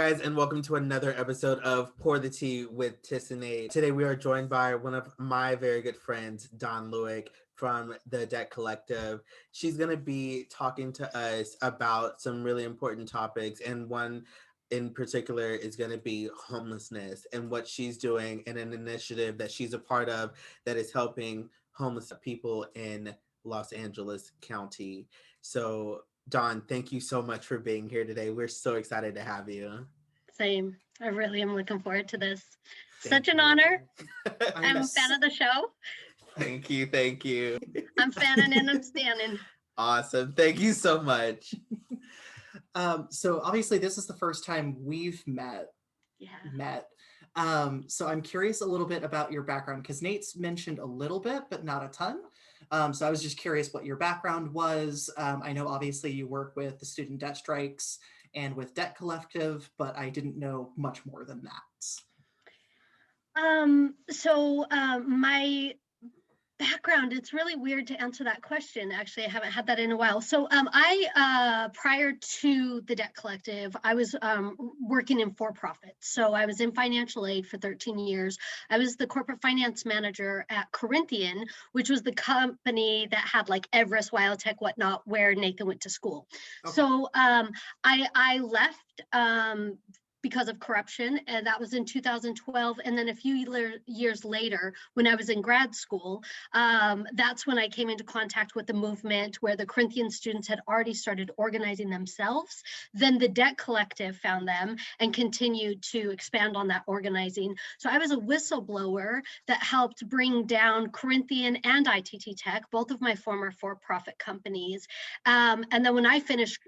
guys, and welcome to another episode of Pour the Tea with Tissane. Today, we are joined by one of my very good friends, Dawn Lewick from the Debt Collective. She's going to be talking to us about some really important topics, and one in particular is going to be homelessness and what she's doing in an initiative that she's a part of that is helping homeless people in Los Angeles County. So, Dawn, thank you so much for being here today. We're so excited to have you. Same. I really am looking forward to this. Such Thank an you. honor. I'm a Yes. fan of the show. Thank you. Thank you. I'm fanning and I'm standing. Awesome. Thank you so much. So obviously this is the first time we've met. Yeah. So I'm curious a little bit about your background because Nate's mentioned a little bit, but not a ton. So I was just curious what your background was. I know obviously you work with the student debt strikes and with Debt Collective, but I didn't know much more than that. My background, it's really weird to answer that question. Actually, I haven't had that in a while. So I prior to the Debt Collective, I was working in for-profit. So I was in financial aid for 13 years. I was the corporate finance manager at Corinthian, which was the company that had like Everest, Wildtech, whatnot, where Nathan went to school. Okay. So I left because of corruption, and that was in 2012. And then a few years later, when I was in grad school, that's when I came into contact with the movement where the Corinthian students had already started organizing themselves. Then the Debt Collective found them and continued to expand on that organizing. So I was a whistleblower that helped bring down Corinthian and ITT Tech, both of my former for-profit companies. And then when I finished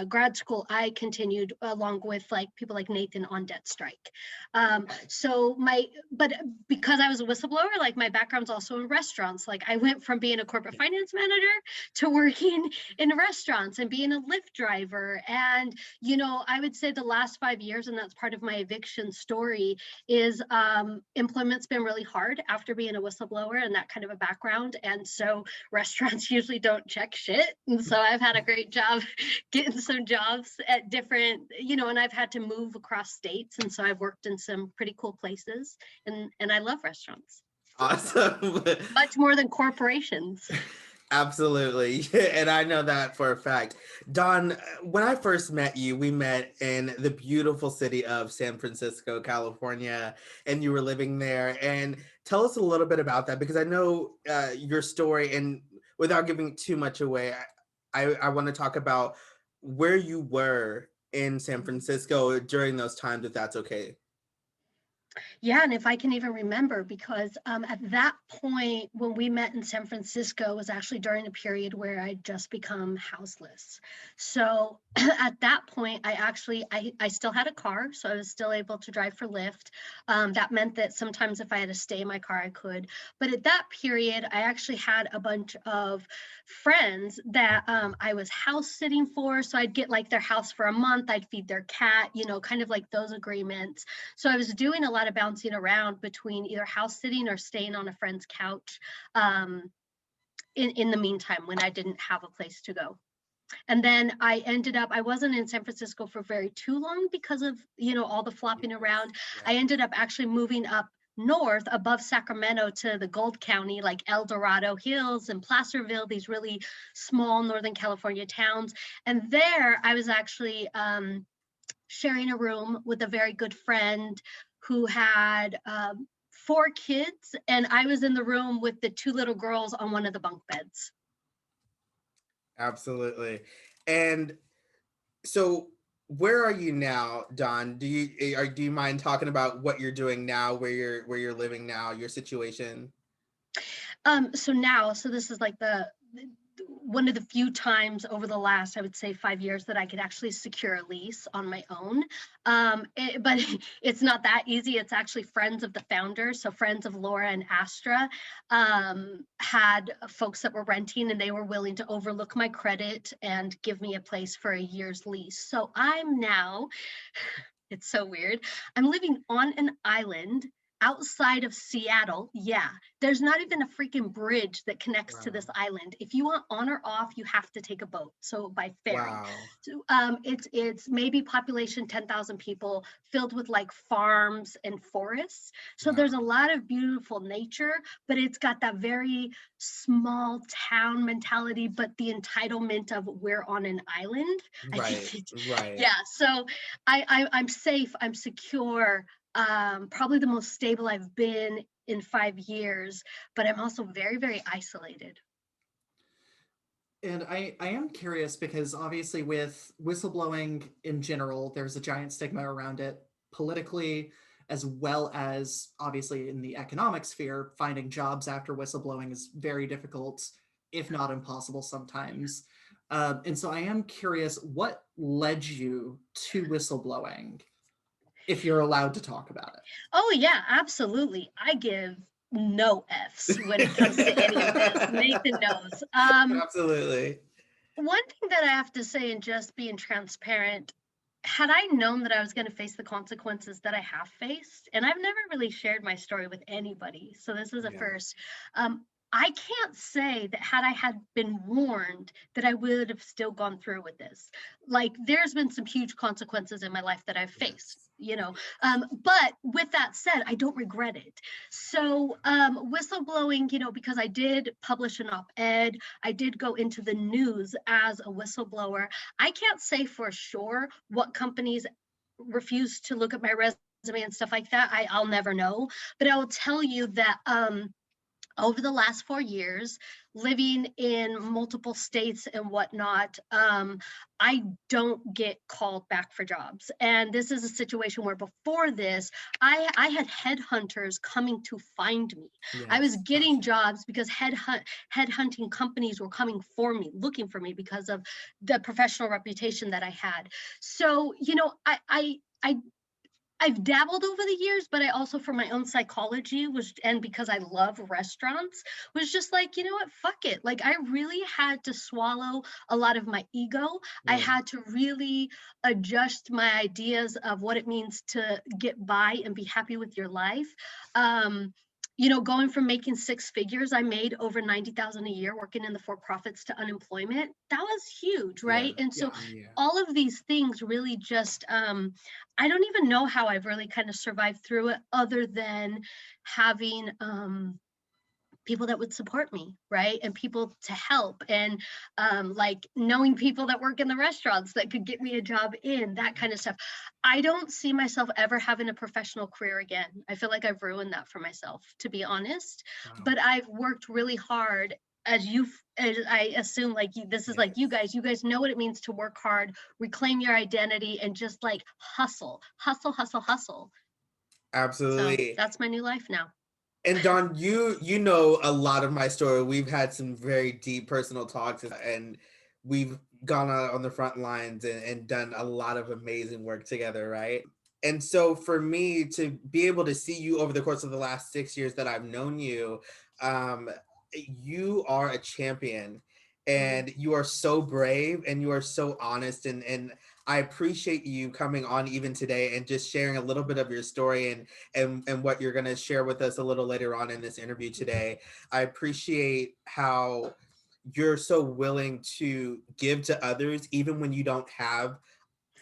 grad school, I continued along with like people like Nathan on debt strike. But because I was a whistleblower, like my background's also in restaurants. Like I went from being a corporate finance manager to working in restaurants and being a Lyft driver. And, you know, I would say the last 5 years, and that's part of my eviction story, is employment's been really hard after being a whistleblower and that kind of a background. And so restaurants usually don't check shit. And so I've had a great job getting some jobs at different, you know, and I've had to move across states, and so I've worked in some pretty cool places, and I love restaurants. Awesome. Much more than corporations. Absolutely. And I know that for a fact. Dawn, when I first met you, we met in the beautiful city of San Francisco, California, and you were living there. And tell us a little bit about that, because I know your story, and without giving too much away, I want to talk about where you were in San Francisco during those times, if that's okay. Yeah, and if I can even remember, because at that point when we met in San Francisco was actually during a period where I'd just become houseless. So at that point, I still had a car, so I was still able to drive for Lyft. That meant that sometimes if I had to stay in my car, I could. But at that period, I actually had a bunch of friends that I was house sitting for. So I'd get like their house for a month, I'd feed their cat, you know, kind of like those agreements. So I was doing a lot of bouncing around between either house sitting or staying on a friend's couch in the meantime when I didn't have a place to go. And then I wasn't in San Francisco for very too long because of, you know, all the flopping around. I ended up actually moving up north above Sacramento to the Gold County, like El Dorado Hills and Placerville, these really small Northern California towns. And there I was actually sharing a room with a very good friend who had 4 kids, and I was in the room with the 2 little girls on one of the bunk beds. Absolutely. And so where are you now, Dawn? Do you mind talking about what you're doing now, where you're living now, your situation? So this is like one of the few times over the last, I would say 5 years, that I could actually secure a lease on my own. But it's not that easy. It's actually friends of the founders. So friends of Laura and Astra had folks that were renting, and they were willing to overlook my credit and give me a place for a year's lease. So I'm now, it's so weird, I'm living on an island outside of Seattle, yeah, there's not even a freaking bridge that connects to this Wow. island. If you want on or off, you have to take a boat, so by ferry. Wow. So it's maybe population 10,000 people, filled with like farms and forests. So Wow. there's a lot of beautiful nature, but it's got that very small town mentality, but the entitlement of we're on an island. I Right. think it's, Right. yeah. So I'm safe, I'm secure, probably the most stable I've been in 5 years, but I'm also very, very isolated. And I am curious because obviously with whistleblowing in general, there's a giant stigma around it politically, as well as obviously in the economic sphere. Finding jobs after whistleblowing is very difficult, if not impossible sometimes. And so I am curious, what led you to whistleblowing, if you're allowed to talk about it? Oh, yeah, absolutely. I give no F's when it comes to any of this. Nathan knows. Absolutely. One thing that I have to say, and just being transparent, had I known that I was going to face the consequences that I have faced, and I've never really shared my story with anybody, so this is a Yeah. first. I can't say that had I had been warned that I would have still gone through with this. Like, there's been some huge consequences in my life that I've faced, Yes. you know. But with that said, I don't regret it. So whistleblowing, because I did publish an op-ed, I did go into the news as a whistleblower. I can't say for sure what companies refuse to look at my resume and stuff like that. I'll never know. But I will tell you that over the last 4 years, living in multiple states and whatnot, I don't get called back for jobs. And this is a situation where before this, I had headhunters coming to find me. I was Yes. getting jobs because headhunting companies were coming for me, looking for me because of the professional reputation that I had. So, I've dabbled over the years, but I also, for my own psychology, and because I love restaurants, was just like, you know what, fuck it. Like, I really had to swallow a lot of my ego. I Yeah. had to really adjust my ideas of what it means to get by and be happy with your life. Um, going from making six figures, I made over 90,000 a year working in the for-profits to unemployment. That was huge, Yeah. right? And Yeah. so Yeah. all of these things really just I don't even know how I've really kind of survived through it, other than having people that would support me, right? And people to help, and like knowing people that work in the restaurants that could get me a job in that kind of stuff. I don't see myself ever having a professional career again. I feel like I've ruined that for myself, to be honest. Wow. But I've worked really hard, as I assume, like this is like Yes. you guys know what it means to work hard, reclaim your identity, and just like hustle, hustle, hustle, hustle. So Absolutely. that's my new life now. And Don, you know a lot of my story. We've had some very deep personal talks, and we've gone out on the front lines and done a lot of amazing work together, right? And so for me to be able to see you over the course of the last 6 years that I've known you, um, you are a champion, Mm. and you are so brave, and you are so honest, and I appreciate you coming on even today and just sharing a little bit of your story and what you're going to share with us a little later on in this interview today. I appreciate how you're so willing to give to others even when you don't have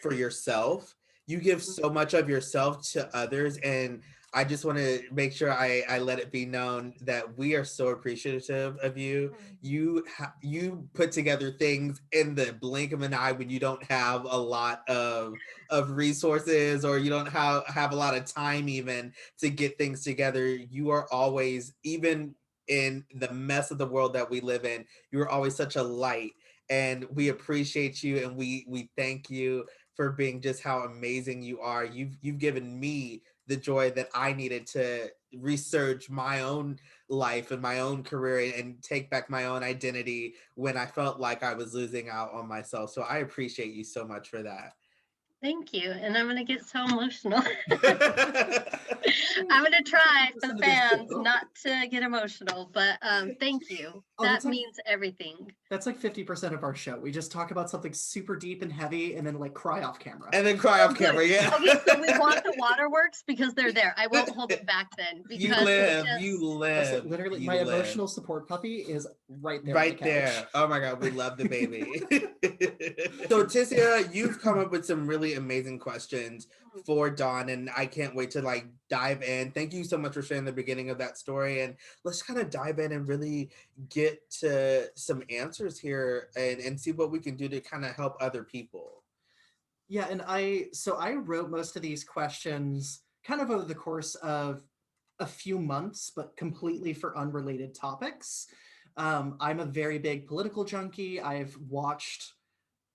for yourself. You give so much of yourself to others, and I just want to make sure I let it be known that we are so appreciative of you. You put together things in the blink of an eye when you don't have a lot of resources, or you don't have a lot of time even to get things together. You are always, even in the mess of the world that we live in, you are always such a light, and we appreciate you, and we thank you for being just how amazing you are. You've given me the joy that I needed to research my own life and my own career and take back my own identity when I felt like I was losing out on myself. So I appreciate you so much for that. Thank you. And I'm going to get so emotional. I'm going to try for the fans not to get emotional, but thank you. That means everything. That's like 50% of our show. We just talk about something super deep and heavy and then like cry off camera. And then cry off camera, yeah. Okay, so we want the waterworks because they're there. I won't hold it back then. Because you live. Literally, my emotional support puppy is right there. Right there. Oh my God, we love the baby. So Tissia, you've come up with some really amazing questions for Dawn, and I can't wait to like dive in. Thank you so much for sharing the beginning of that story, and let's kind of dive in and really get to some answers here and see what we can do to kind of help other people. Yeah, and I wrote most of these questions kind of over the course of a few months, but completely for unrelated topics. I'm a very big political junkie. I've watched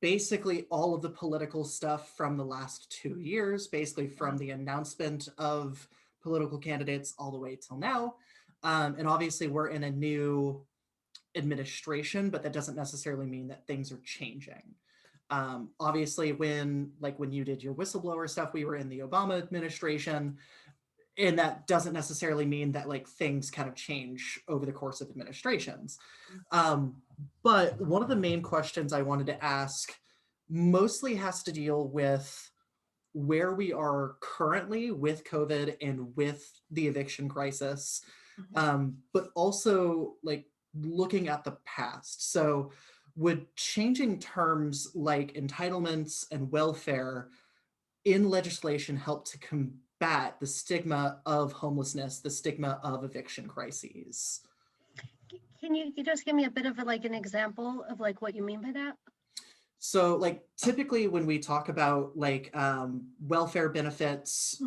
basically all of the political stuff from the last 2 years, basically from the announcement of political candidates all the way till now. And obviously we're in a new administration, but that doesn't necessarily mean that things are changing. Obviously when you did your whistleblower stuff, we were in the Obama administration, and that doesn't necessarily mean that like things kind of change over the course of administrations. But one of the main questions I wanted to ask mostly has to deal with where we are currently with COVID and with the eviction crisis, but also like looking at the past. So would changing terms like entitlements and welfare in legislation help to combat the stigma of homelessness, the stigma of eviction crises? Can you just give me a bit of an example of like what you mean by that? So like typically when we talk about like welfare benefits,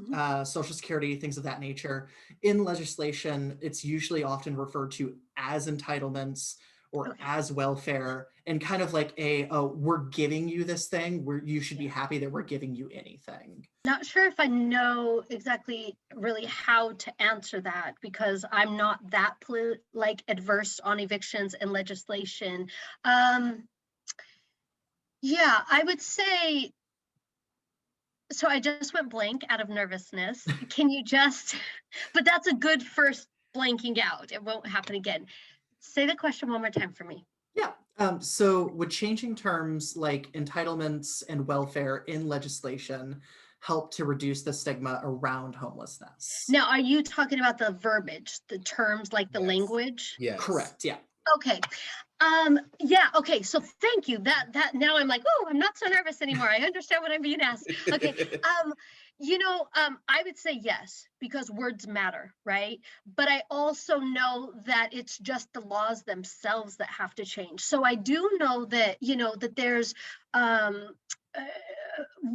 Social Security, things of that nature, in legislation, it's usually often referred to as entitlements or as welfare, and kind of like we're giving you this thing where you should be happy that we're giving you anything. Not sure if I know exactly really how to answer that, because I'm not that adverse on evictions and legislation. Yeah, I would say, so I just went blank out of nervousness. Can you but that's a good first blanking out. It won't happen again. Say the question one more time for me. Yeah. So would changing terms like entitlements and welfare in legislation help to reduce the stigma around homelessness? Now, are you talking about the verbiage, the terms, like the language? Yes. Correct. Yeah. Okay. Yeah. Okay. So thank you. That now I'm like, oh, I'm not so nervous anymore. I understand what I'm being asked. Okay. I would say yes, because words matter, right? But I also know that it's just the laws themselves that have to change. So I do know that, that there's,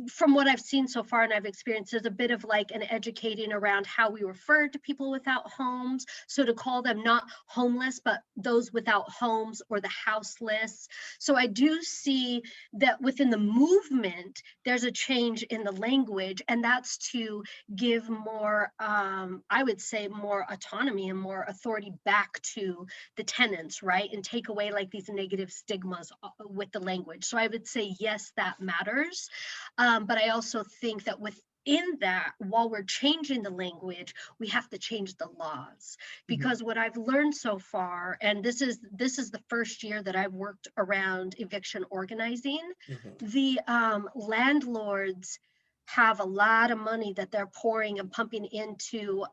from what I've seen so far and I've experienced, there's a bit of like an educating around how we refer to people without homes. So to call them not homeless, but those without homes or the houseless. So I do see that within the movement, there's a change in the language, and that's to give more, I would say, more autonomy and more authority back to the tenants, right? And take away like these negative stigmas with the language. So I would say, yes, that matters. But I also think that within that, while we're changing the language, we have to change the laws, because what I've learned so far, and this is the first year that I've worked around eviction organizing, the landlords have a lot of money that they're pouring and pumping into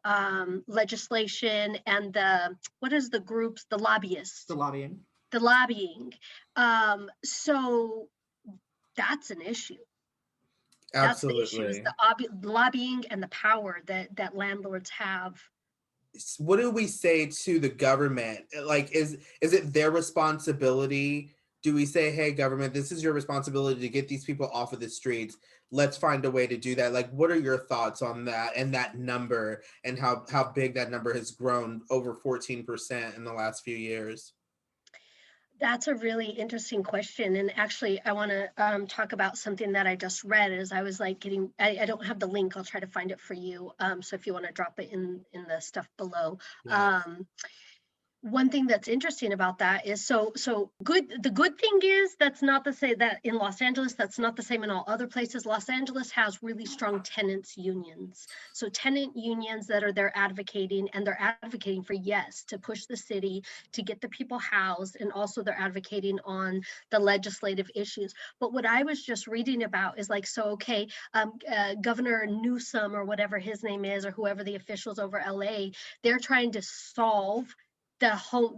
legislation and the groups, the lobbyists, the lobbying. So that's an issue. Absolutely. That's the issue, is the lobbying and the power that landlords have. What do we say to the government? Like, is it their responsibility? Do we say, hey, government, this is your responsibility to get these people off of the streets. Let's find a way to do that. Like, what are your thoughts on that and that number, and how big that number has grown, over 14% in the last few years? That's a really interesting question. And actually, I want to talk about something that I just read as I was like I don't have the link. I'll try to find it for you. So if you want to drop it in the stuff below. Yes. One thing that's interesting about that is the good thing is that's not to say that in Los Angeles, that's not the same in all other places. Los Angeles has really strong tenants unions. So tenant unions that are there advocating, and they're advocating for, yes, to push the city to get the people housed, and also they're advocating on the legislative issues. But what I was just reading about is like, so okay, Governor Newsom or whatever his name is, or whoever the officials over LA, they're trying to solve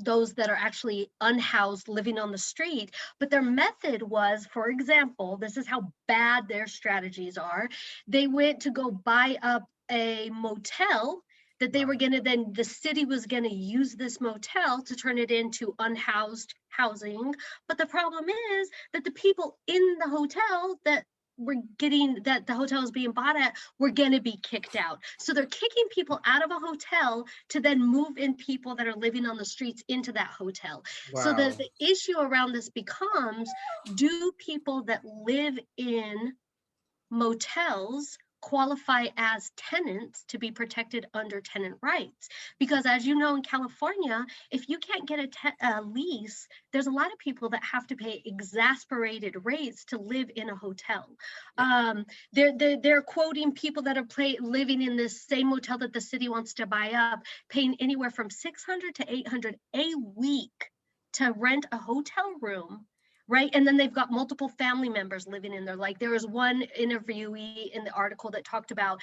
those that are actually unhoused living on the street. But their method was, for example, this is how bad their strategies are. They went to go buy up a motel that they were going to, then the city was going to use this motel to turn it into unhoused housing. But the problem is that the people in the hotel that the hotel is being bought at, we're going to be kicked out. So they're kicking people out of a hotel to then move in people that are living on the streets into that hotel. Wow. So the issue around this becomes, do people that live in motels qualify as tenants to be protected under tenant rights? Because as you know, in California, if you can't get a lease, there's a lot of people that have to pay exasperated rates to live in a hotel. They're quoting people that are living in this same motel that the city wants to buy up, paying anywhere from $600 to $800 a week to rent a hotel room. Right. And then they've got multiple family members living in there. Like there was one interviewee in the article that talked about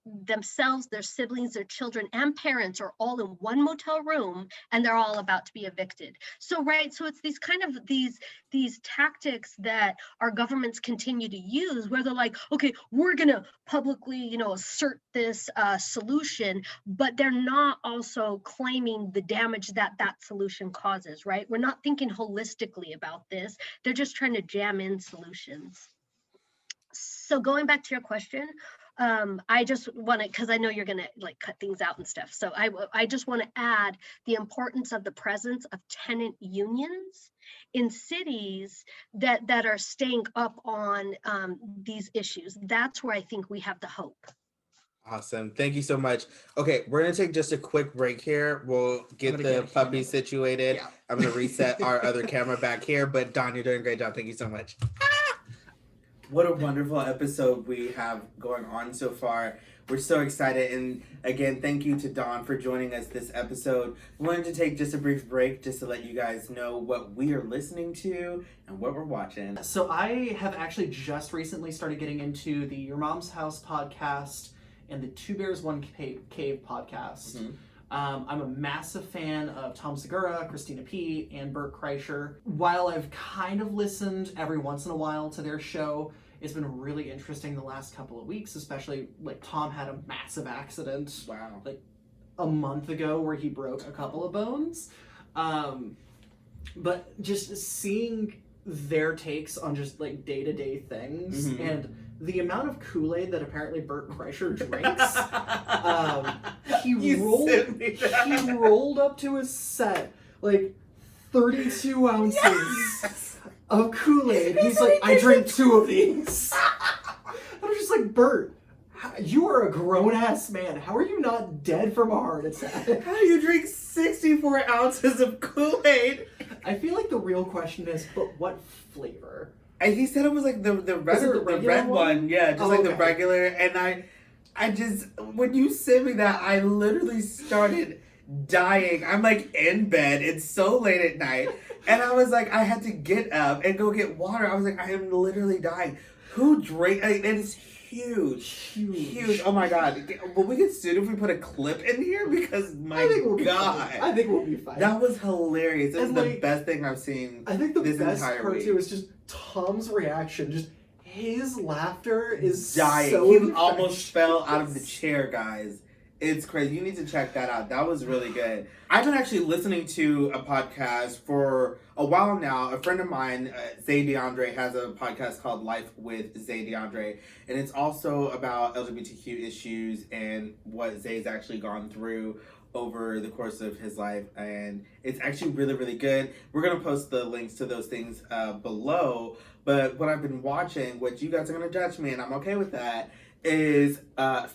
themselves, their siblings, their children, and parents are all in one motel room, and they're all about to be evicted. So, right. So it's these tactics that our governments continue to use, where they're like, okay, we're going to publicly, assert this solution, but they're not also claiming the damage that solution causes. Right. We're not thinking holistically about this. They're just trying to jam in solutions. So going back to your question, I just want to, because I know you're going to like cut things out and stuff. So I just want to add the importance of the presence of tenant unions in cities that are staying up on these issues. That's where I think we have the hope. Awesome. Thank you so much. Okay, we're going to take just a quick break here. We'll get the puppy situated. Yeah. I'm going to reset our other camera back here. But Don, you're doing a great job. Thank you so much. What a wonderful episode we have going on so far. We're so excited. And again, thank you to Don for joining us this episode. We wanted to take just a brief break just to let you guys know what we are listening to and what we're watching. So I have actually just recently started getting into the Your Mom's House podcast and the Two Bears, One Cave podcast. Mm-hmm. I'm a massive fan of Tom Segura, Christina P., and Bert Kreischer. While I've kind of listened every once in a while to their show, it's been really interesting the last couple of weeks, especially like Tom had a massive accident. Wow. Like a month ago where he broke a couple of bones. But just seeing their takes on just like day-to-day things, mm-hmm. and the amount of Kool-Aid that apparently Bert Kreischer drinks, he rolled up to his set like 32 ounces yes! of Kool-Aid. He's like, I drink 2 of these. I was just like, Bert, you are a grown-ass man. How are you not dead from a heart attack? How do you drink 64 ounces of Kool-Aid? I feel like the real question is, but what flavor? And he said it was like the red one. Yeah, just like the regular. And I just, when you sent me that, I literally started dying. I'm like in bed. It's so late at night. And I was like, I had to get up and go get water. I was like, I am literally dying. Who drank? It is huge. Oh my God. Will we get sued if we put a clip in here? Because my God. I think we'll be fine. That was hilarious. It was the best thing I've seen I think the this best entire part week. Too is just Tom's reaction. Just his laughter is dying. So he infectious. Almost fell out of the chair, guys. It's crazy. You need to check that out. That was really good. I've been actually listening to a podcast for a while now. A friend of mine, Zay DeAndre, has a podcast called Life with Zay DeAndre. And it's also about LGBTQ issues and what Zay's actually gone through over the course of his life. And it's actually really, really good. We're going to post the links to those things below. But what I've been watching, which you guys are going to judge me, and I'm okay with that, is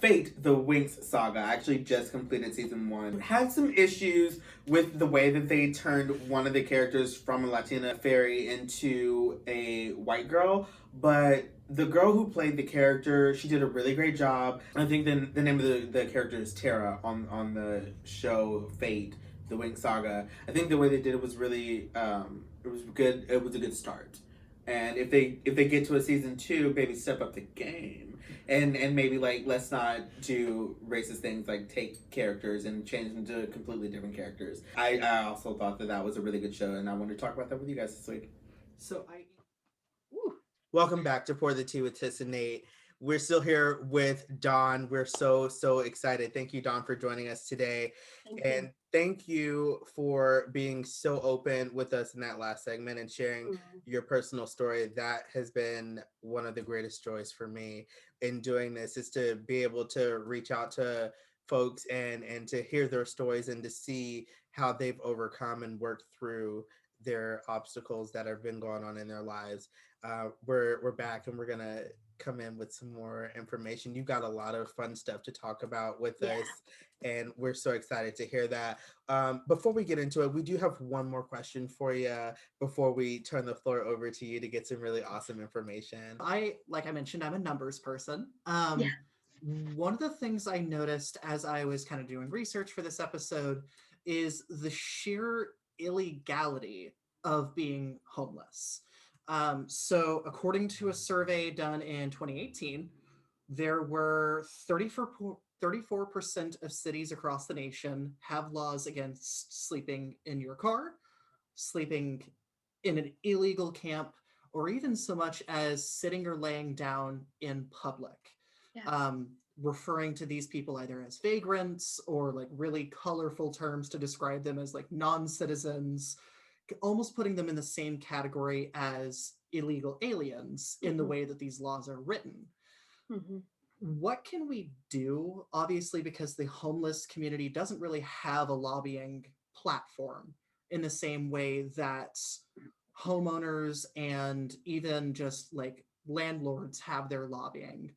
Fate, the Winx saga. I actually just completed season 1. Had some issues with the way that they turned one of the characters from a Latina fairy into a white girl, but the girl who played the character, she did a really great job. I think the name of the character is Tara on the show Fate, the Winx saga. I think the way they did it was really it was good. It was a good start. And if they get to a season 2, maybe step up the game, and maybe like let's not do racist things like take characters and change them to completely different characters. I also thought that was a really good show, and I wanted to talk about that with you guys this week. So Welcome back to Pour the Tea with Tiss and Nate. We're still here with Dawn. We're so excited. Thank you, Dawn, for joining us today. And thank you for being so open with us in that last segment and sharing your personal story. That has been one of the greatest joys for me in doing this, is to be able to reach out to folks and to hear their stories and to see how they've overcome and worked through their obstacles that have been going on in their lives. We're back, and we're gonna come in with some more information. You've got a lot of fun stuff to talk about with us, and we're so excited to hear that. Before we get into it, we do have one more question for you before we turn the floor over to you to get some really awesome information. Like I mentioned, I'm a numbers person. One of the things I noticed as I was kind of doing research for this episode is the sheer illegality of being homeless. So according to a survey done in 2018, there were 34% of cities across the nation have laws against sleeping in your car, sleeping in an illegal camp, or even so much as sitting or laying down in public. Referring to these people either as vagrants or like really colorful terms to describe them as like non-citizens, almost putting them in the same category as illegal aliens in the way that these laws are written. What can we do? Obviously, because the homeless community doesn't really have a lobbying platform in the same way that homeowners and even just like landlords have their lobbying.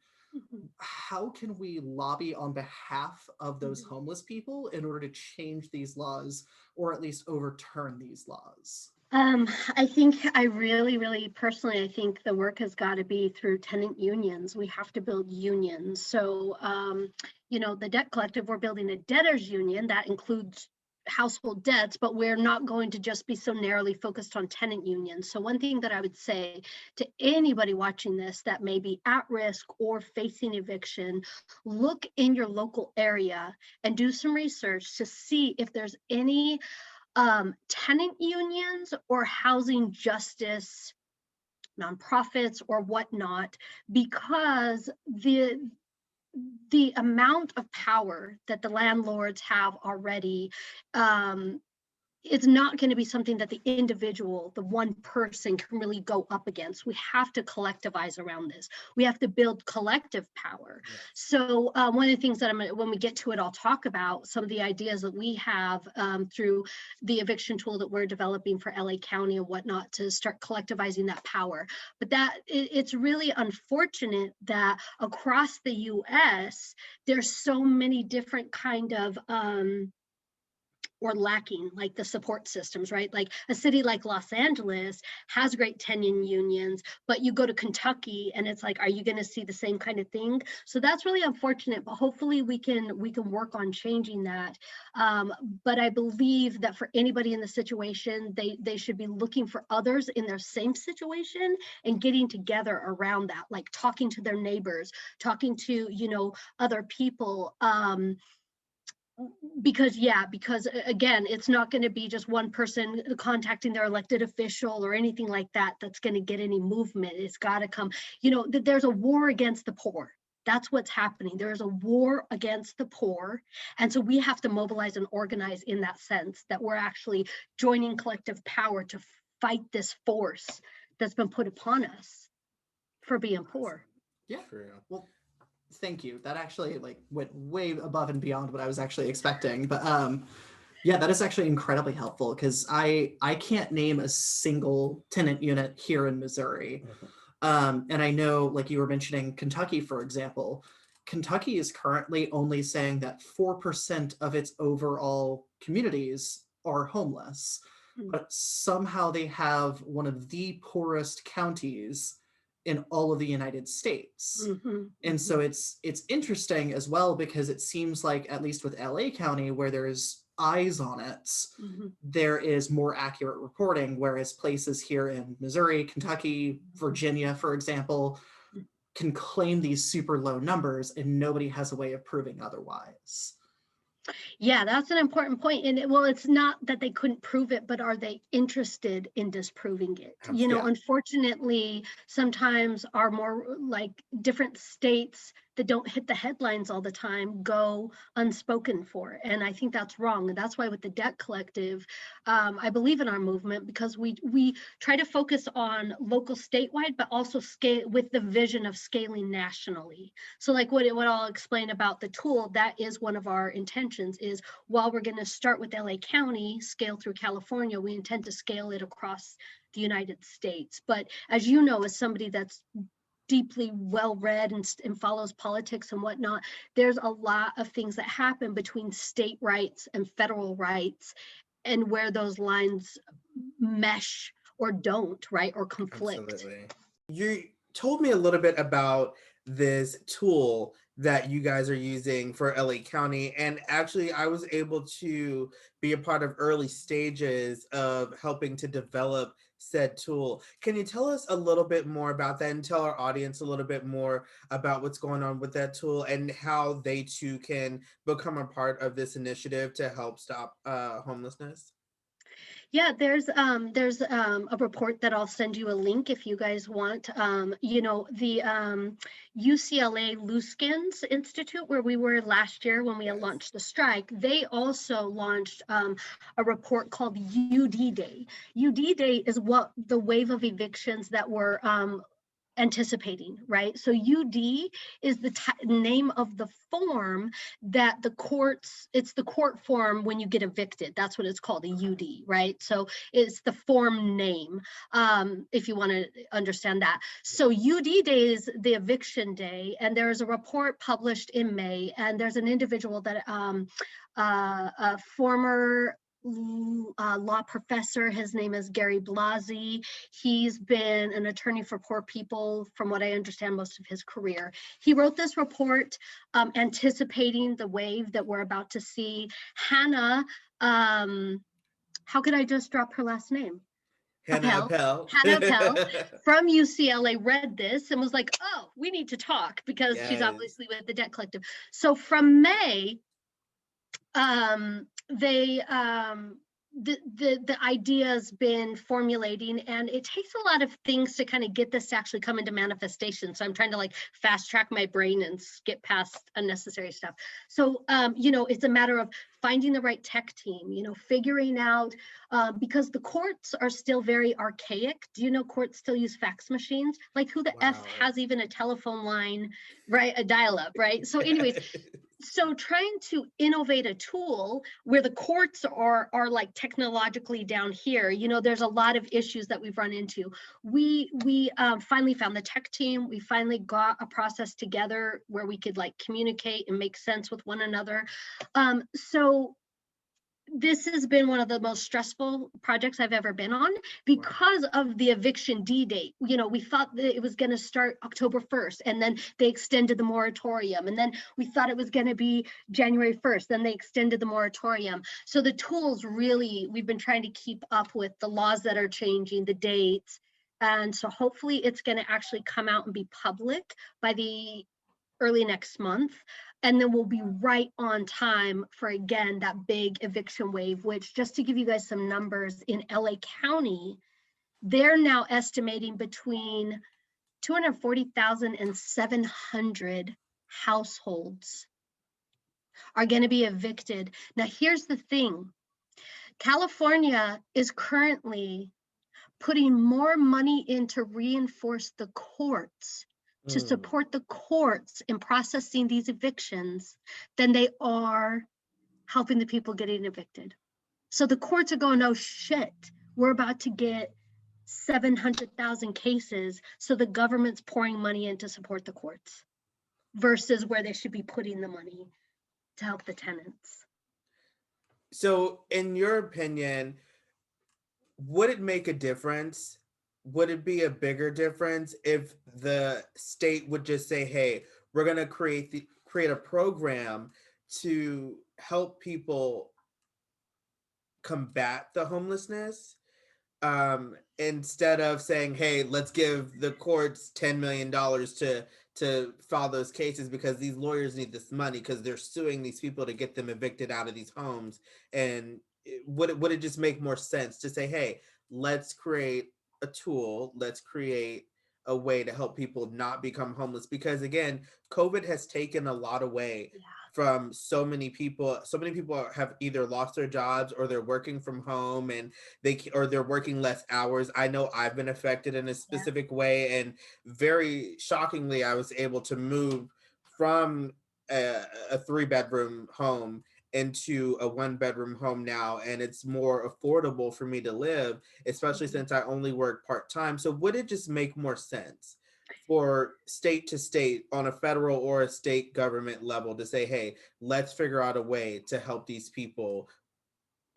How can we lobby on behalf of those homeless people in order to change these laws, or at least overturn these laws? I think I really personally, I think the work has got to be through tenant unions. We have to build unions. So, the Debt Collective, we're building a debtors union that includes household debts, but we're not going to just be so narrowly focused on tenant unions. So one thing that I would say to anybody watching this that may be at risk or facing eviction, look in your local area and do some research to see if there's any tenant unions or housing justice nonprofits or whatnot, because the amount of power that the landlords have already, it's not going to be something that the individual, the one person, can really go up against. We have to collectivize around this. We have to build collective power. So one of the things that when we get to it, I'll talk about some of the ideas that we have through the eviction tool that we're developing for LA County and whatnot to start collectivizing that power. But it's really unfortunate that across the US, there's so many different kind of or lacking, like the support systems, right? Like a city like Los Angeles has great tenant unions, but you go to Kentucky and it's like, are you going to see the same kind of thing? So that's really unfortunate, but hopefully we can work on changing that. But I believe that for anybody in the situation, they should be looking for others in their same situation and getting together around that, like talking to their neighbors, talking to, other people, because again, it's not going to be just one person contacting their elected official or anything like that that's going to get any movement. It's got to come, there's a war against the poor. That's what's happening. There is a war against the poor. And so we have to mobilize and organize in that sense, that we're actually joining collective power to fight this force that's been put upon us for being poor. Yeah. Well, thank you. That actually went way above and beyond what I was actually expecting. But that is actually incredibly helpful, because I can't name a single tenant unit here in Missouri. And I know, like you were mentioning Kentucky, for example, Kentucky is currently only saying that 4% of its overall communities are homeless, but somehow they have one of the poorest counties in all of the United States. And so it's interesting as well, because it seems like, at least with LA County, where there's eyes on it, there is more accurate reporting, whereas places here in Missouri, Kentucky, Virginia, for example, can claim these super low numbers and nobody has a way of proving otherwise. Yeah, that's an important point. And well, it's not that they couldn't prove it, but are they interested in disproving it? You know, Yeah. unfortunately, sometimes our more like different states that don't hit the headlines all the time go unspoken for. And I think that's wrong. And that's why with the Debt Collective, I believe in our movement, because we try to focus on local statewide, but also scale with the vision of scaling nationally. So like what I'll explain about the tool, that is one of our intentions, is while we're going to start with LA County, scale through California, we intend to scale it across the United States. But as you know, as somebody that's deeply well-read and follows politics and whatnot, there's a lot of things that happen between state rights and federal rights, and where those lines mesh or don't, right, or conflict. Absolutely. You told me a little bit about this tool that you guys are using for LA County, and actually I was able to be a part of early stages of helping to develop said tool. Can you tell us a little bit more about that, and tell our audience a little bit more about what's going on with that tool and how they too can become a part of this initiative to help stop homelessness? Yeah, there's a report that I'll send you a link if you guys want. You know, the UCLA Luskins Institute, where we were last year when we launched the strike, they also launched a report called UD Day. UD Day is what the wave of evictions that were anticipating, right? So UD is the name of the form that the courts, it's the court form when you get evicted. That's what it's called, a UD, right? So it's the form name, if you want to understand that. So UD Day is the eviction day, and there's a report published in May, and there's an individual that, a former law professor. His name is Gary Blasi. He's been an attorney for poor people, from what I understand, most of his career. He wrote this report anticipating the wave that we're about to see. Hannah, how could I just drop her last name? Hannah Appel. Hannah Appel from UCLA read this and was like, oh, we need to talk, because she's obviously with the Debt Collective. So from May, the idea's been formulating, and it takes a lot of things to kind of get this to actually come into manifestation. So I'm trying to like fast track my brain and skip past unnecessary stuff. So, you know, it's a matter of finding the right tech team, you know, figuring out, because the courts are still very archaic. Do you know courts still use fax machines? Like, who the F has even a telephone line, right? A dial-up, right? So anyways, so trying to innovate a tool where the courts are like technologically down here, you know, there's a lot of issues that we've run into. We finally found the tech team. We finally got a process together where we could like communicate and make sense with one another. So this has been one of the most stressful projects I've ever been on, because of the eviction D date. You know, we thought that it was going to start October 1st, and then they extended the moratorium. And then we thought it was going to be January 1st, then they extended the moratorium. So the tools really, we've been trying to keep up with the laws that are changing, the dates. And so hopefully it's going to actually come out and be public by the early next month. And then we'll be right on time for, again, that big eviction wave, which, just to give you guys some numbers, in LA County, they're now estimating between 240,000 and 700 households are going to be evicted. Now, here's the thing. California is currently putting more money in to reinforce the courts, to support the courts in processing these evictions, than they are helping the people getting evicted. So the courts are going, oh shit, we're about to get 700,000 cases, so the government's pouring money in to support the courts versus where they should be putting the money to help the tenants. So, in your opinion, would it make a difference? Would it be a bigger difference if the state would just say, "Hey, we're going to create a program to help people combat the homelessness," instead of saying, "Hey, let's give the courts $10 million to file those cases because these lawyers need this money because they're suing these people to get them evicted out of these homes." And would it just make more sense to say, "Hey, let's create a tool, let's create a way to help people not become homeless," because again, COVID has taken a lot away Yeah. from so many people. So many people have either lost their jobs or they're working from home, and they're working less hours. I know I've been affected in a Yeah. specific way, and very shockingly, I was able to move from a 3-bedroom home into a 1-bedroom home now, and it's more affordable for me to live, especially since I only work part-time. So would it just make more sense for state to state on a federal or a state government level to say, "Hey, let's figure out a way to help these people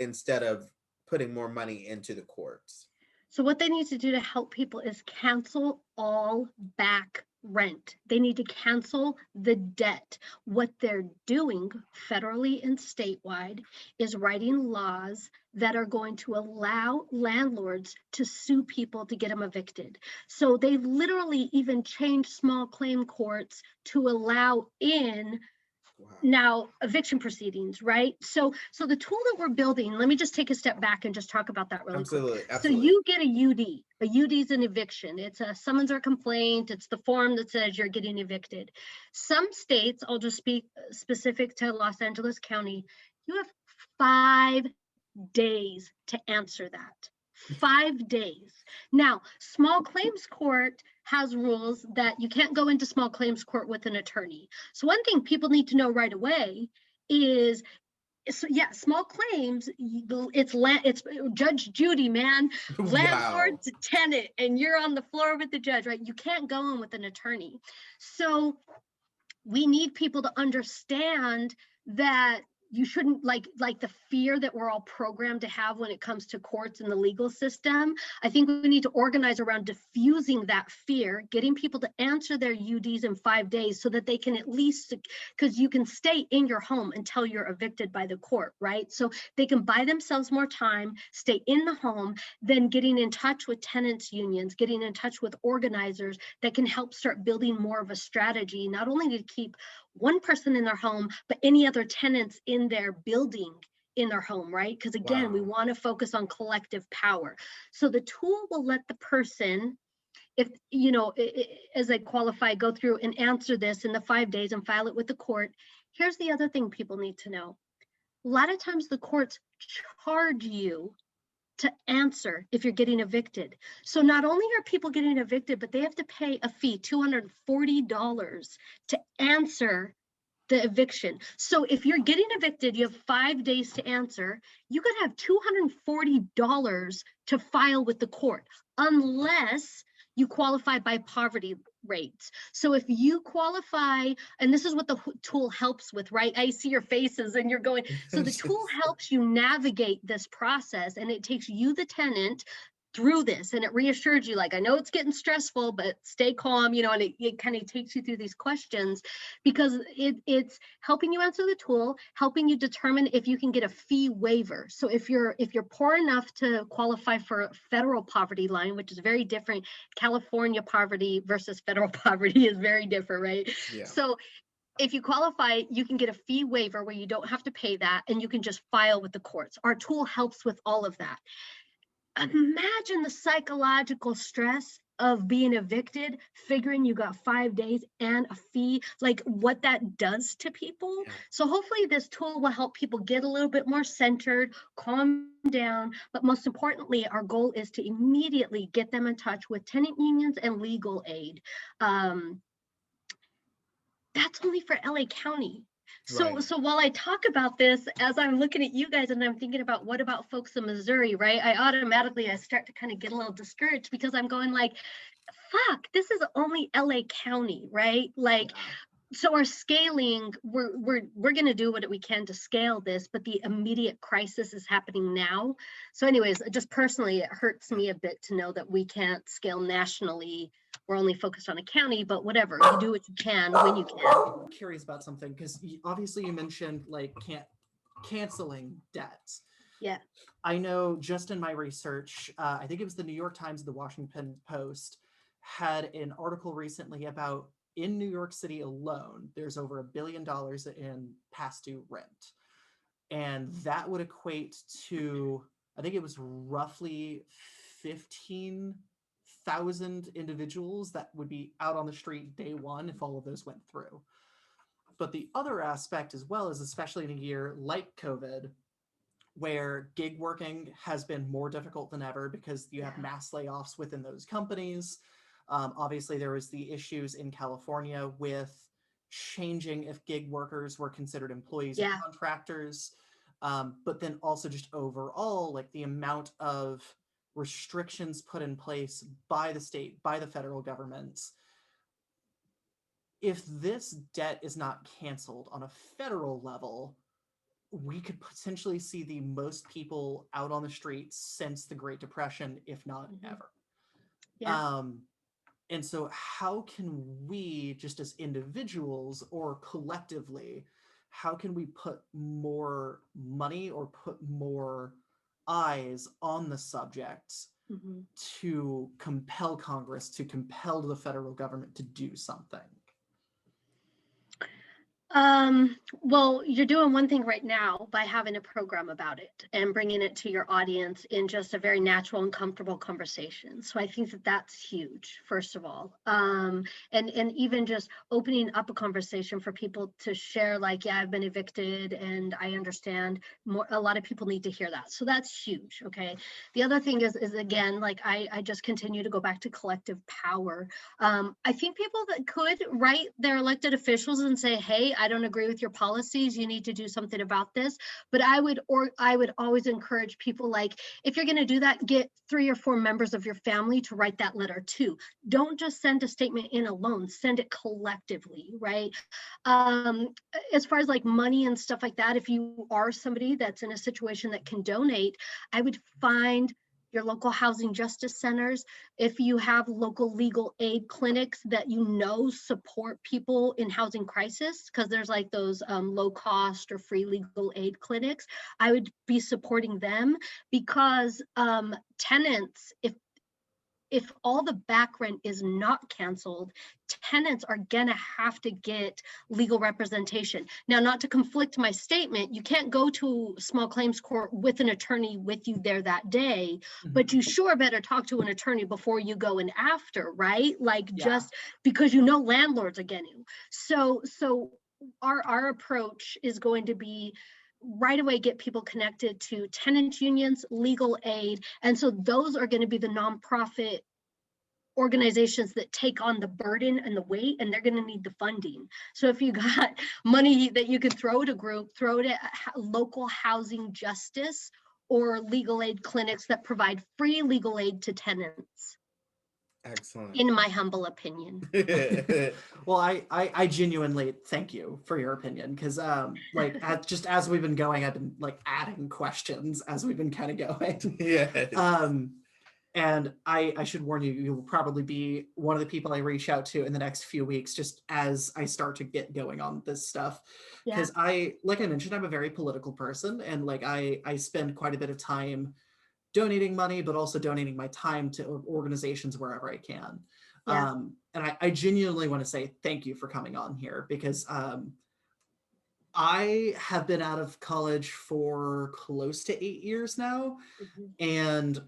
instead of putting more money into the courts"? So what they need to do to help people is cancel all back rent. They need to cancel the debt. What they're doing federally and statewide is writing laws that are going to allow landlords to sue people to get them evicted. So they literally even changed small claim courts to allow in Wow. now eviction proceedings, right? So the tool that we're building, let me just take a step back and just talk about that really quick. Absolutely. So you get a UD. A UD is an eviction. It's a summons or complaint. It's the form that says you're getting evicted. Some states, I'll just speak specific to Los Angeles County, you have 5 days to answer that. 5 days. Now, small claims court has rules that you can't go into small claims court with an attorney. So one thing people need to know right away is, so yeah, small claims, it's Judge Judy, man, Wow. landlord to tenant, and you're on the floor with the judge, right? You can't go in with an attorney. So we need people to understand that you shouldn't like the fear that we're all programmed to have when it comes to courts and the legal system. I think we need to organize around diffusing that fear, getting people to answer their UDs in 5 days so that they can at least, because you can stay in your home until you're evicted by the court, right? So they can buy themselves more time, stay in the home, then getting in touch with tenants unions, getting in touch with organizers that can help start building more of a strategy, not only to keep one person in their home, but any other tenants in their building in their home, right? Because again, we want to focus on collective power. So the tool will let the person, if as they qualify, go through and answer this in the 5 days and file it with the court. Here's the other thing people need to know. A lot of times the courts charge you to answer if you're getting evicted. So not only are people getting evicted, but they have to pay a fee, $240, to answer the eviction. So if you're getting evicted, you have 5 days to answer. You could have $240 to file with the court, unless you qualify by poverty rates. So if you qualify, and this is what the tool helps with, right? I see your faces and you're going, so the tool helps you navigate this process, and it takes you, the tenant, through this, and it reassures you, like, I know it's getting stressful, but stay calm, and it kind of takes you through these questions, because it's helping you answer the tool, helping you determine if you can get a fee waiver. So if you're poor enough to qualify for a federal poverty line, which is very different, California poverty versus federal poverty is very different, right? Yeah. So if you qualify, you can get a fee waiver where you don't have to pay that, and you can just file with the courts. Our tool helps with all of that. Imagine the psychological stress of being evicted, figuring you got 5 days and a fee, like what that does to people. Yeah. So hopefully this tool will help people get a little bit more centered, calm down, but most importantly, our goal is to immediately get them in touch with tenant unions and legal aid. That's only for LA County. So, Right. so while I talk about this, as I'm looking at you guys and I'm thinking about what about folks in Missouri, right? I start to kind of get a little discouraged because I'm going like, fuck, this is only LA County, right? Like, Yeah. so our scaling, we're going to do what we can to scale this, but the immediate crisis is happening now. So anyways, just personally, it hurts me a bit to know that we can't scale nationally. We're only focused on a county, but whatever, you do what you can when you can. I'm curious about something because obviously you mentioned like canceling debts. Yeah. I know just in my research, I think it was the New York Times, the Washington Post had an article recently about in New York City alone, there's over $1 billion in past due rent. And that would equate to, I think it was roughly 15,000 individuals that would be out on the street day one if all of those went through. But the other aspect as well is, especially in a year like COVID, where gig working has been more difficult than ever because you have mass layoffs within those companies. Obviously, there was the issues in California with changing if gig workers were considered employees or contractors. But then also just overall, like the amount of restrictions put in place by the state, by the federal government. If this debt is not canceled on a federal level, we could potentially see the most people out on the streets since the Great Depression, if not ever. Yeah. And so how can we, just as individuals or collectively, how can we put more money or put more eyes on the subject to compel Congress, to compel the federal government to do something? Well, you're doing one thing right now by having a program about it and bringing it to your audience in just a very natural and comfortable conversation. So I think that that's huge, first of all. And even just opening up a conversation for people to share, like, yeah, I've been evicted and I understand more. A lot of people need to hear that. So that's huge. Okay. The other thing is again, like I just continue to go back to collective power. I think people that could write their elected officials and say, hey, I don't agree with your policies, you need to do something about this. But I would always encourage people, like, if you're going to do that, get 3 or 4 members of your family to write that letter too. Don't just send a statement in alone, send it collectively, right? As far as like money and stuff like that, if you are somebody that's in a situation that can donate, I would find your local housing justice centers. If you have local legal aid clinics that you know support people in housing crisis, because there's like those low cost or free legal aid clinics, I would be supporting them, because tenants, if all the back rent is not canceled, tenants are gonna have to get legal representation. Now, not to conflict my statement, you can't go to small claims court with an attorney with you there that day, but you sure better talk to an attorney before you go and after, right? Like, just because you know landlords are getting you. So our approach is going to be right away get people connected to tenant unions, legal aid. And so those are going to be the nonprofit organizations that take on the burden and the weight, and they're going to need the funding. So if you got money that you could throw at a group, throw it at local housing justice or legal aid clinics that provide free legal aid to tenants. Excellent. In my humble opinion. Well, I genuinely thank you for your opinion, because like just as we've been going, I've been like adding questions as we've been kind of going. Yes. And I should warn you, you will probably be one of the people I reach out to in the next few weeks, just as I start to get going on this stuff. Because like I mentioned, I'm a very political person, and like I spend quite a bit of time donating money, but also donating my time to organizations wherever I can. And I genuinely want to say thank you for coming on here, because I have been out of college for close to 8 years now, and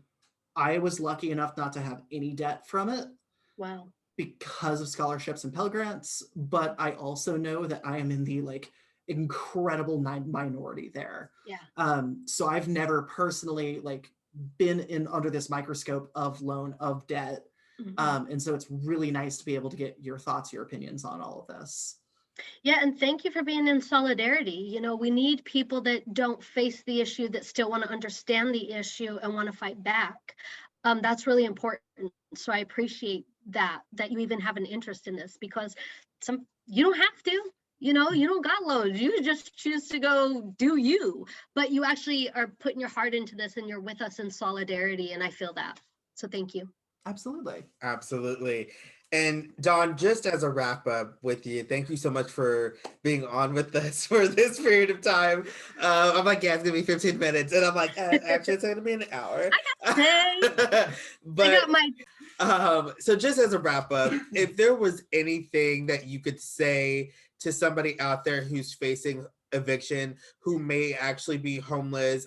I was lucky enough not to have any debt from it. Wow. Because of scholarships and Pell Grants, but I also know that I am in the like incredible minority there. So I've never personally like been in under this microscope of loan, of debt. And so it's really nice to be able to get your thoughts, your opinions on all of this. Yeah, and thank you for being in solidarity. You know, we need people that don't face the issue, that still want to understand the issue and want to fight back. That's really important. So I appreciate that you even have an interest in this, because you don't have to, you don't got loads. You just choose to go do you, but you actually are putting your heart into this and you're with us in solidarity. And I feel that. So thank you. Absolutely. Absolutely. And Dawn, just as a wrap up with you, thank you so much for being on with us for this period of time. I'm like, yeah, it's gonna be 15 minutes, and I'm like, actually, it's gonna be an hour. Hey, I But got my so just as a wrap up, if there was anything that you could say to somebody out there who's facing eviction, who may actually be homeless,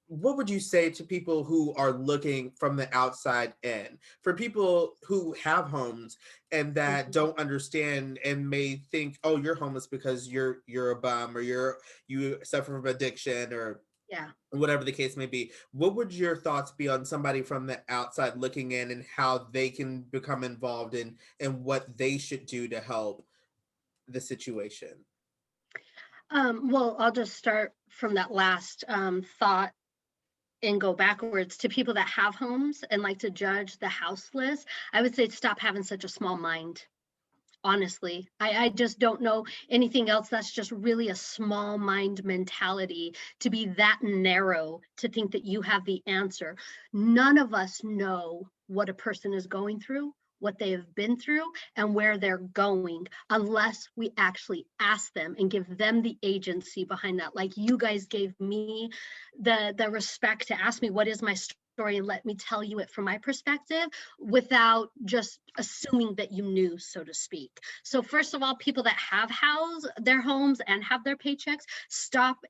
what would you say to people who are looking from the outside in, for people who have homes and that don't understand and may think, oh, you're homeless because you're a bum, or you suffer from addiction, or yeah. whatever the case may be? What would your thoughts be on somebody from the outside looking in, and how they can become involved in and what they should do to help the situation? Well, I'll just start from that last thought and go backwards to people that have homes and like to judge the houseless. I would say stop having such a small mind. Honestly, I just don't know anything else. That's just really a small mind mentality, to be that narrow, to think that you have the answer. None of us know what a person is going through, what they have been through, and where they're going, unless we actually ask them and give them the agency behind that. Like you guys gave me the respect to ask me what is my story and let me tell you it from my perspective, without just assuming that you knew, so to speak. So first of all, people that have housed their homes and have their paychecks, stop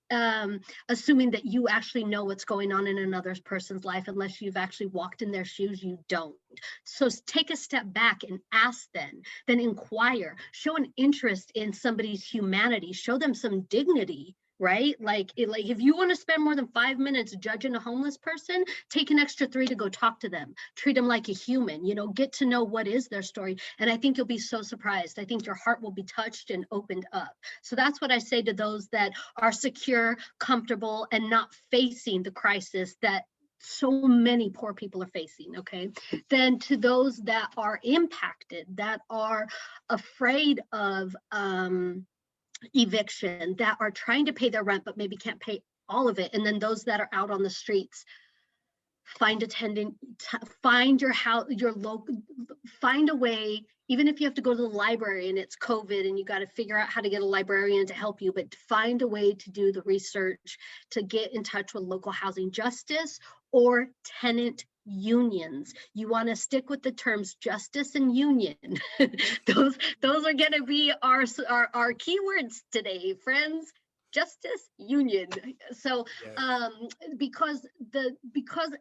assuming that you actually know what's going on in another person's life. Unless you've actually walked in their shoes, you don't. So take a step back and ask, then inquire, show an interest in somebody's humanity, show them some dignity, right? Like if you want to spend more than 5 minutes judging a homeless person, take an extra 3 to go talk to them, treat them like a human, get to know what is their story. And I think you'll be so surprised. I think your heart will be touched and opened up. So that's what I say to those that are secure, comfortable, and not facing the crisis that so many poor people are facing. Okay. Then to those that are impacted, that are afraid of eviction, that are trying to pay their rent but maybe can't pay all of it, and then those that are out on the streets, find a tenant, find your house, your local, find a way. Even if you have to go to the library and it's COVID and you got to figure out how to get a librarian to help you, but find a way to do the research to get in touch with local housing justice or tenant unions. You want to stick with the terms justice and union. those are going to be our keywords today, friends. Justice, union. So Yes. because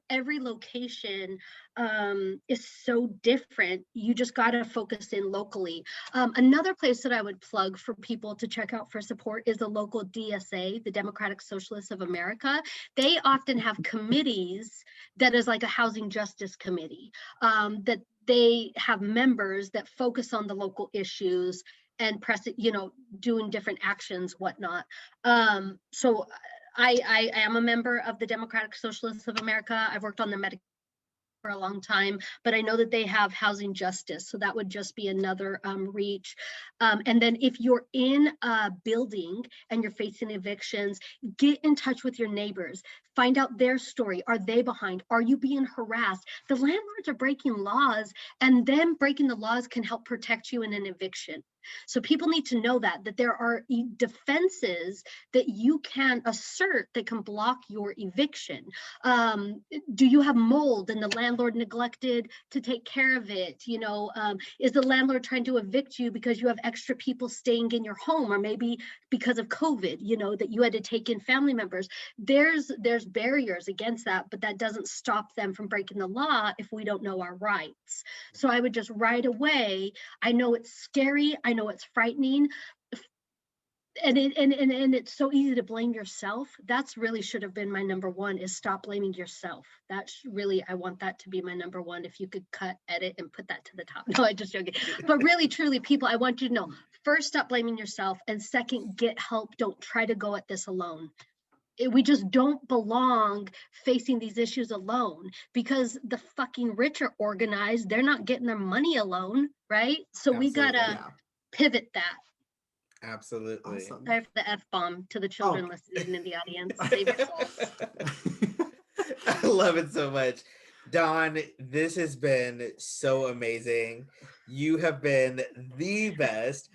every location is so different, you just got to focus in locally. Another place that I would plug for people to check out for support is the local DSA, the Democratic Socialists of America. They often have committees that is like a housing justice committee, that they have members that focus on the local issues and press it, doing different actions, whatnot. So I am a member of the Democratic Socialists of America. I've worked on the Medicare for a long time, but I know that they have housing justice. So that would just be another reach. And then if you're in a building and you're facing evictions, get in touch with your neighbors. Find out their story. Are they behind? Are you being harassed? The landlords are breaking laws, and them breaking the laws can help protect you in an eviction. So people need to know that there are defenses that you can assert that can block your eviction. Do you have mold and the landlord neglected to take care of it? Is the landlord trying to evict you because you have extra people staying in your home, or maybe because of COVID, that you had to take in family members? There's barriers against that, but that doesn't stop them from breaking the law if we don't know our rights. So I would just right away, I know it's scary, I know it's frightening. and it's so easy to blame yourself. That's really should have been my number one, is stop blaming yourself. That's really, I want that to be my number one. If you could cut, edit, and put that to the top. No, I just joking. But really, truly, people, I want you to know, first, stop blaming yourself, and second, get help. Don't try to go at this alone. We just don't belong facing these issues alone, because the fucking rich are organized. They're not getting their money alone, right? So we Absolutely. gotta Yeah. pivot that. Absolutely. Awesome. Sorry for the F-bomb to the children listening in the audience. Save yourselves. I love it so much. Dawn, this has been so amazing. You have been the best.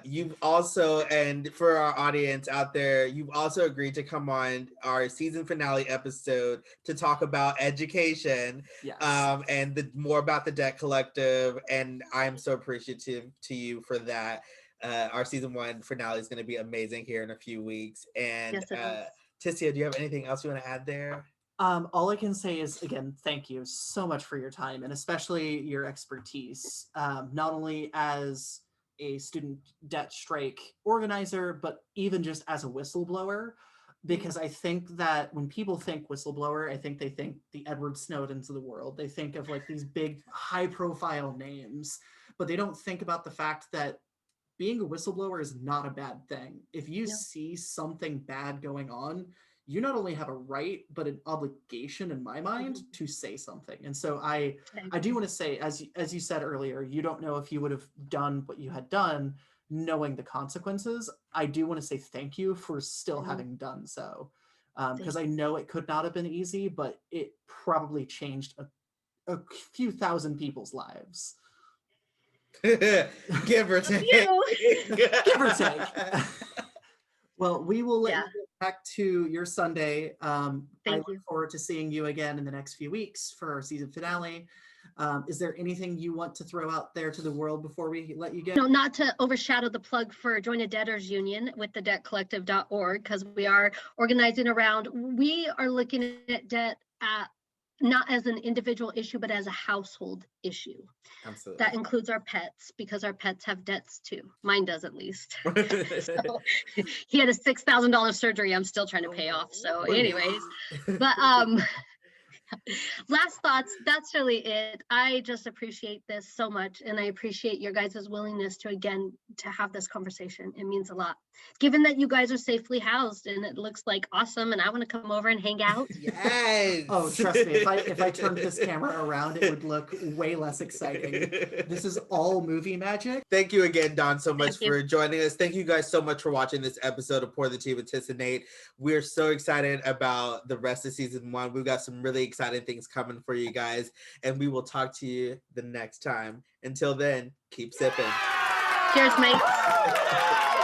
You've also, and for our audience out there, you've also agreed to come on our season finale episode to talk about education. Yes. And more about the Debt Collective. And I'm so appreciative to you for that. Our season 1 finale is going to be amazing here in a few weeks. And Yes, Tissia, do you have anything else you want to add there? All I can say is, again, thank you so much for your time, and especially your expertise, not only as a student debt strike organizer, but even just as a whistleblower. Because I think that when people think whistleblower, I think they think the Edward Snowdens of the world. They think of like these big, high-profile names, but they don't think about the fact that being a whistleblower is not a bad thing. If you see something bad going on, you not only have a right, but an obligation, in my mind, to say something. And so I do want to say, as you said earlier, you don't know if you would have done what you had done knowing the consequences. I do want to say thank you for still having done so, because I know it could not have been easy, but it probably changed a few thousand people's lives. Give or take. Give or take. Well, we will let you get back to your Sunday. I look forward to seeing you again in the next few weeks for our season finale. Is there anything you want to throw out there to the world before we let you go? No, not to overshadow the plug for Join a Debtors Union with the debtcollective.org, because we are organizing around, we are looking at debt not as an individual issue, but as a household issue. Absolutely. That includes our pets, because our pets have debts too. Mine does, at least. So, he had a $6,000 surgery I'm still trying to pay off. So anyways, but last thoughts, that's really it. I just appreciate this so much, and I appreciate your guys' willingness to have this conversation. It means a lot, given that you guys are safely housed and it looks like awesome, and I want to come over and hang out. Yes. Oh, trust me, if I turned this camera around, it would look way less exciting. This is all movie magic. Thank you again, Dawn, so much for joining us. Thank you guys so much for watching this episode of Pour the Tea with Tiss and Nate. We're so excited about the rest of season 1. We've got some really exciting things coming for you guys, and we will talk to you the next time. Until then, keep sipping. Cheers, mate.